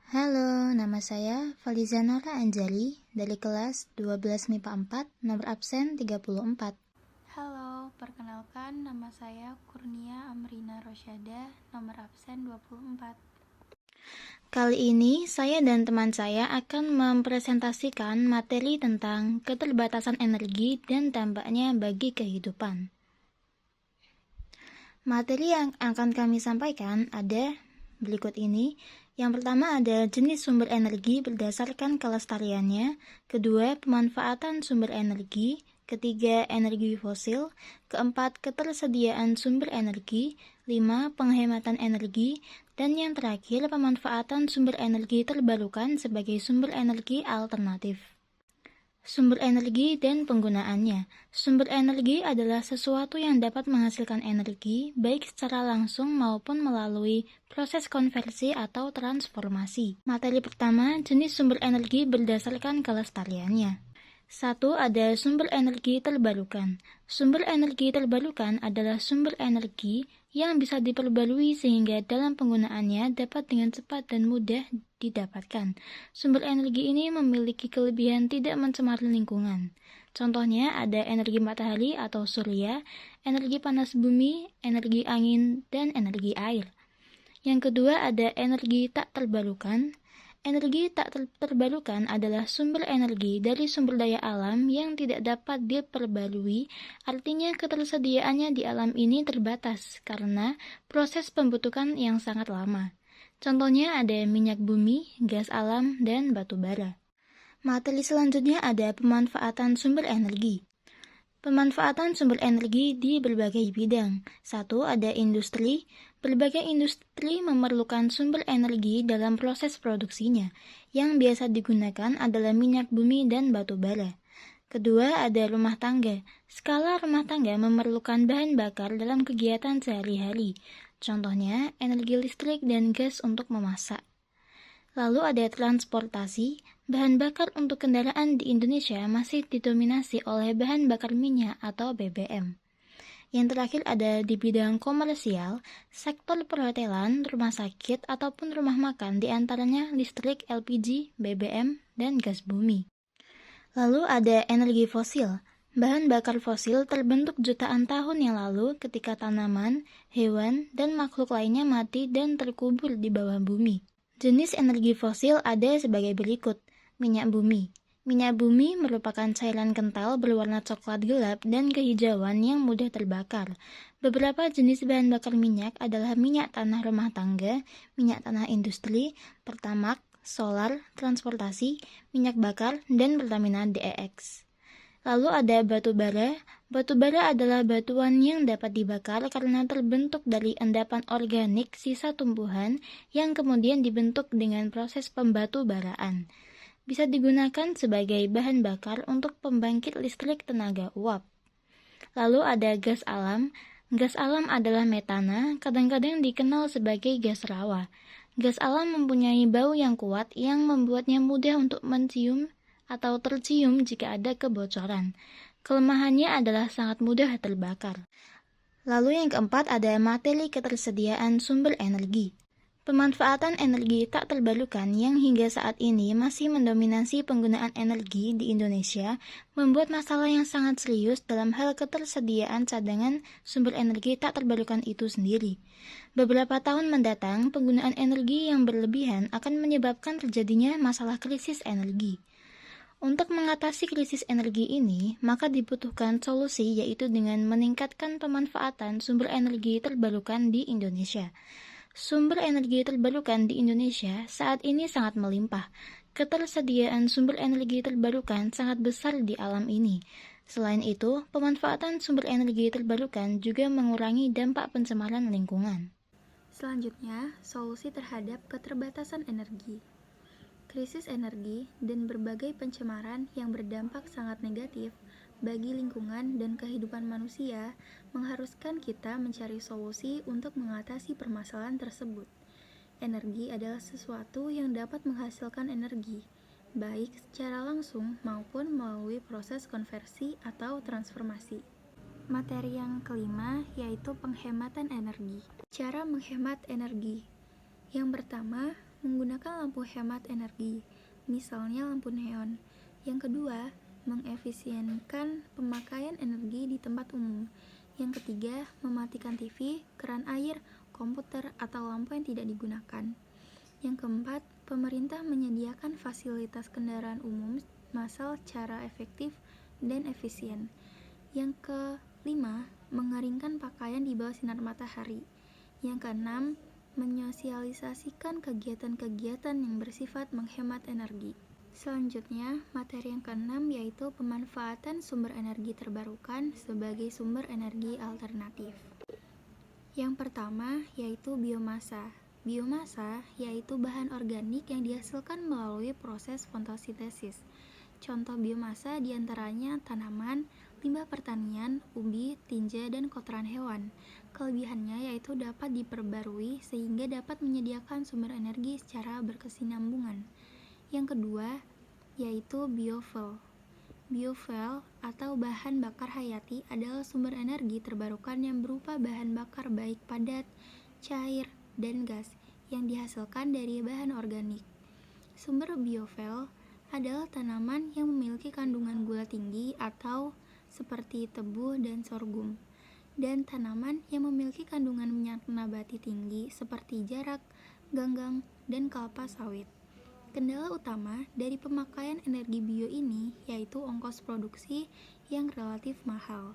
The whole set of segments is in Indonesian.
Halo, nama saya Falizanora Anjali dari kelas 12 MIPA 4, nomor absen 34. Halo, perkenalkan nama saya Kurnia Amrina Rosyada, nomor absen 24. Kali ini saya dan teman saya akan mempresentasikan materi tentang keterbatasan energi dan dampaknya bagi kehidupan. Materi yang akan kami sampaikan ada berikut ini. Yang pertama ada jenis sumber energi berdasarkan kelestariannya, kedua pemanfaatan sumber energi, ketiga energi fosil, keempat ketersediaan sumber energi, lima penghematan energi, dan yang terakhir pemanfaatan sumber energi terbarukan sebagai sumber energi alternatif. Sumber energi dan penggunaannya. Sumber energi adalah sesuatu yang dapat menghasilkan energi, baik secara langsung maupun melalui proses konversi atau transformasi. Materi pertama, jenis sumber energi berdasarkan kelestariannya. 1. Ada sumber energi terbarukan. Sumber energi terbarukan adalah sumber energi yang bisa diperbarui sehingga dalam penggunaannya dapat dengan cepat dan mudah didapatkan. Sumber energi ini memiliki kelebihan tidak mencemari lingkungan. Contohnya ada energi matahari atau surya, energi panas bumi, energi angin, dan energi air. Yang kedua ada energi tak terbarukan. Energi tak terbarukan adalah sumber energi dari sumber daya alam yang tidak dapat diperbarui, artinya ketersediaannya di alam ini terbatas karena proses pembentukan yang sangat lama. Contohnya ada minyak bumi, gas alam, dan batu bara. Materi selanjutnya ada pemanfaatan sumber energi. Pemanfaatan sumber energi di berbagai bidang. 1. Ada industri. Berbagai industri memerlukan sumber energi dalam proses produksinya. Yang biasa digunakan adalah minyak bumi dan batu bara. Kedua, ada rumah tangga. Skala rumah tangga memerlukan bahan bakar dalam kegiatan sehari-hari. Contohnya, energi listrik dan gas untuk memasak. Lalu ada transportasi. Bahan bakar untuk kendaraan di Indonesia masih didominasi oleh bahan bakar minyak atau BBM. Yang terakhir ada di bidang komersial, sektor perhotelan, rumah sakit, ataupun rumah makan, diantaranya listrik, LPG, BBM, dan gas bumi. Lalu ada energi fosil. Bahan bakar fosil terbentuk jutaan tahun yang lalu ketika tanaman, hewan, dan makhluk lainnya mati dan terkubur di bawah bumi. Jenis energi fosil ada sebagai berikut. Minyak bumi. Minyak bumi merupakan cairan kental berwarna coklat gelap dan kehijauan yang mudah terbakar. Beberapa jenis bahan bakar minyak adalah minyak tanah rumah tangga, minyak tanah industri, pertamak, solar, transportasi, minyak bakar, dan Pertamina DEX. Lalu ada batu bara. Batu bara adalah batuan yang dapat dibakar karena terbentuk dari endapan organik sisa tumbuhan yang kemudian dibentuk dengan proses pembatu baraan. Bisa digunakan sebagai bahan bakar untuk pembangkit listrik tenaga uap. Lalu ada gas alam. Gas alam adalah metana, kadang-kadang dikenal sebagai gas rawa. Gas alam mempunyai bau yang kuat yang membuatnya mudah untuk mencium atau tercium jika ada kebocoran. Kelemahannya adalah sangat mudah terbakar. Lalu yang keempat ada materi ketersediaan sumber energi. Pemanfaatan energi tak terbarukan yang hingga saat ini masih mendominasi penggunaan energi di Indonesia membuat masalah yang sangat serius dalam hal ketersediaan cadangan sumber energi tak terbarukan itu sendiri. Beberapa tahun mendatang, penggunaan energi yang berlebihan akan menyebabkan terjadinya masalah krisis energi. Untuk mengatasi krisis energi ini, maka dibutuhkan solusi yaitu dengan meningkatkan pemanfaatan sumber energi terbarukan di Indonesia. Sumber energi terbarukan di Indonesia saat ini sangat melimpah. Ketersediaan sumber energi terbarukan sangat besar di alam ini. Selain itu, pemanfaatan sumber energi terbarukan juga mengurangi dampak pencemaran lingkungan. Selanjutnya, solusi terhadap keterbatasan energi. Krisis energi dan berbagai pencemaran yang berdampak sangat negatif bagi lingkungan dan kehidupan manusia mengharuskan kita mencari solusi untuk mengatasi permasalahan tersebut. Energi adalah sesuatu yang dapat menghasilkan energi, baik secara langsung maupun melalui proses konversi atau transformasi. Materi yang kelima yaitu penghematan energi. Cara menghemat energi. Yang pertama, menggunakan lampu hemat energi, misalnya lampu neon. Yang kedua, mengefisienkan pemakaian energi di tempat umum. Yang ketiga, mematikan TV, keran air, komputer, atau lampu yang tidak digunakan. Yang keempat, pemerintah menyediakan fasilitas kendaraan umum massal secara efektif dan efisien. Yang kelima, mengeringkan pakaian di bawah sinar matahari. Yang keenam, menyosialisasikan kegiatan-kegiatan yang bersifat menghemat energi. Selanjutnya, materi yang keenam yaitu pemanfaatan sumber energi terbarukan sebagai sumber energi alternatif. Yang pertama yaitu biomasa. Biomasa yaitu bahan organik yang dihasilkan melalui proses fotosintesis. Contoh biomasa diantaranya tanaman, limbah pertanian, ubi, tinja, dan kotoran hewan. Kelebihannya yaitu dapat diperbarui sehingga dapat menyediakan sumber energi secara berkesinambungan. Yang kedua yaitu biofuel. Biofuel atau bahan bakar hayati adalah sumber energi terbarukan yang berupa bahan bakar baik padat, cair, dan gas yang dihasilkan dari bahan organik. Sumber biofuel adalah tanaman yang memiliki kandungan gula tinggi atau seperti tebu dan sorghum, dan tanaman yang memiliki kandungan minyak nabati tinggi seperti jarak, ganggang, dan kelapa sawit. Kendala utama dari pemakaian energi bio ini yaitu ongkos produksi yang relatif mahal.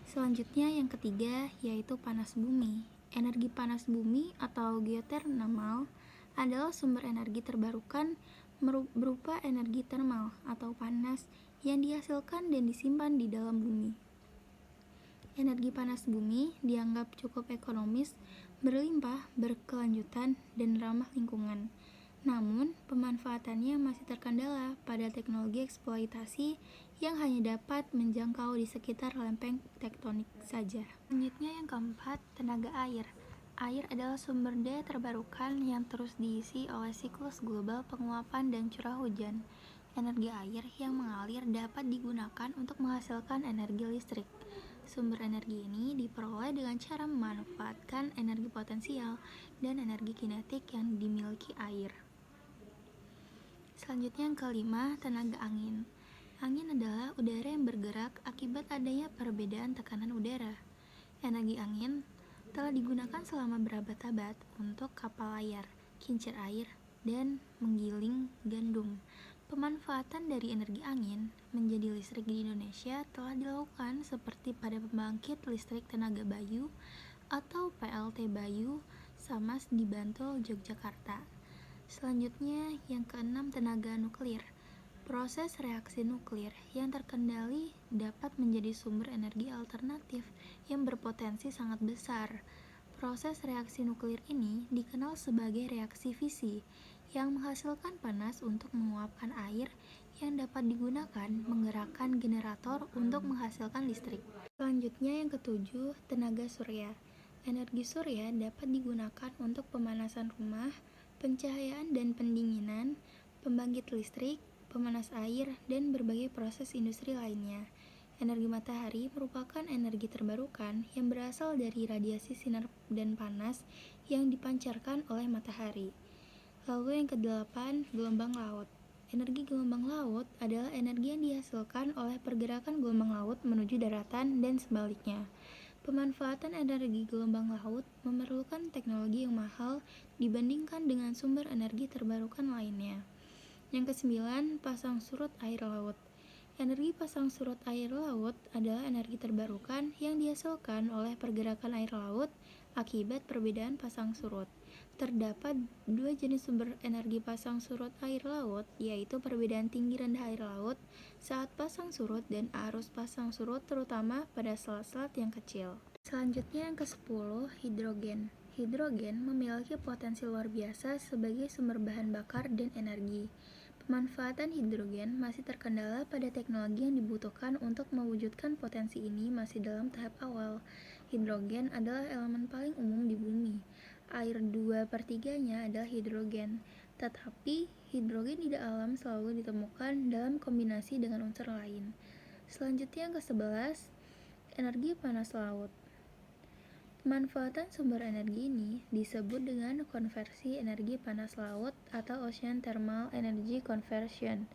Selanjutnya yang ketiga yaitu panas bumi. Energi panas bumi atau geothermal adalah sumber energi terbarukan berupa energi termal atau panas yang dihasilkan dan disimpan di dalam bumi. Energi panas bumi dianggap cukup ekonomis, berlimpah, berkelanjutan, dan ramah lingkungan. Namun, pemanfaatannya masih terkendala pada teknologi eksploitasi yang hanya dapat menjangkau di sekitar lempeng tektonik saja. Selanjutnya yang keempat, tenaga air. Air adalah sumber daya terbarukan yang terus diisi oleh siklus global penguapan dan curah hujan. Energi air yang mengalir dapat digunakan untuk menghasilkan energi listrik. Sumber energi ini diperoleh dengan cara memanfaatkan energi potensial dan energi kinetik yang dimiliki air. Selanjutnya yang kelima, tenaga angin. Angin adalah udara yang bergerak akibat adanya perbedaan tekanan udara. Energi angin telah digunakan selama berabad-abad untuk kapal layar, kincir air, dan menggiling gandum. Pemanfaatan dari energi angin menjadi listrik di Indonesia telah dilakukan seperti pada pembangkit listrik tenaga Bayu atau PLT Bayu Samas di Bantul, Yogyakarta. Selanjutnya yang keenam, tenaga nuklir. Proses reaksi nuklir yang terkendali dapat menjadi sumber energi alternatif yang berpotensi sangat besar. Proses reaksi nuklir ini dikenal sebagai reaksi fisi yang menghasilkan panas untuk menguapkan air yang dapat digunakan menggerakkan generator untuk menghasilkan listrik. Selanjutnya yang ketujuh, tenaga surya. Energi surya dapat digunakan untuk pemanasan rumah, pencahayaan dan pendinginan, pembangkit listrik, pemanas air, dan berbagai proses industri lainnya. Energi matahari merupakan energi terbarukan yang berasal dari radiasi sinar dan panas yang dipancarkan oleh matahari. Lalu yang kedelapan, gelombang laut. Energi gelombang laut adalah energi yang dihasilkan oleh pergerakan gelombang laut menuju daratan dan sebaliknya. Pemanfaatan energi gelombang laut memerlukan teknologi yang mahal dibandingkan dengan sumber energi terbarukan lainnya. Yang kesembilan, pasang surut air laut. Energi pasang surut air laut adalah energi terbarukan yang dihasilkan oleh pergerakan air laut akibat perbedaan pasang surut. Terdapat dua jenis sumber energi pasang surut air laut, yaitu perbedaan tinggi rendah air laut saat pasang surut dan arus pasang surut terutama pada selat-selat yang kecil. Selanjutnya yang ke-10, hidrogen. Hidrogen memiliki potensi luar biasa sebagai sumber bahan bakar dan energi. Pemanfaatan hidrogen masih terkendala pada teknologi yang dibutuhkan untuk mewujudkan potensi ini masih dalam tahap awal. Hidrogen adalah elemen paling umum di bumi. Air 2/3-nya adalah hidrogen, tetapi hidrogen di alam selalu ditemukan dalam kombinasi dengan unsur lain. Selanjutnya yang ke-11, energi panas laut. Pemanfaatan sumber energi ini disebut dengan konversi energi panas laut atau Ocean Thermal Energy Conversion.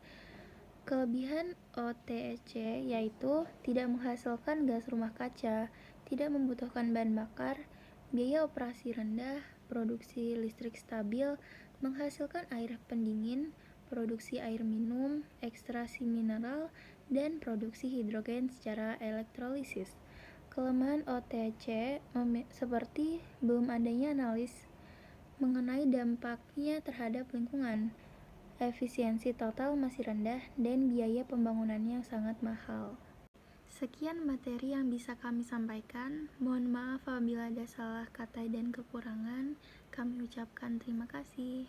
Kelebihan OTEC yaitu tidak menghasilkan gas rumah kaca, tidak membutuhkan bahan bakar, biaya operasi rendah, produksi listrik stabil, menghasilkan air pendingin, produksi air minum, ekstraksi mineral, dan produksi hidrogen secara elektrolisis. Kelemahan OTC seperti belum adanya analis mengenai dampaknya terhadap lingkungan, efisiensi total masih rendah, dan biaya pembangunannya sangat mahal. Sekian materi yang bisa kami sampaikan. Mohon maaf apabila ada salah kata dan kekurangan. Kami ucapkan terima kasih.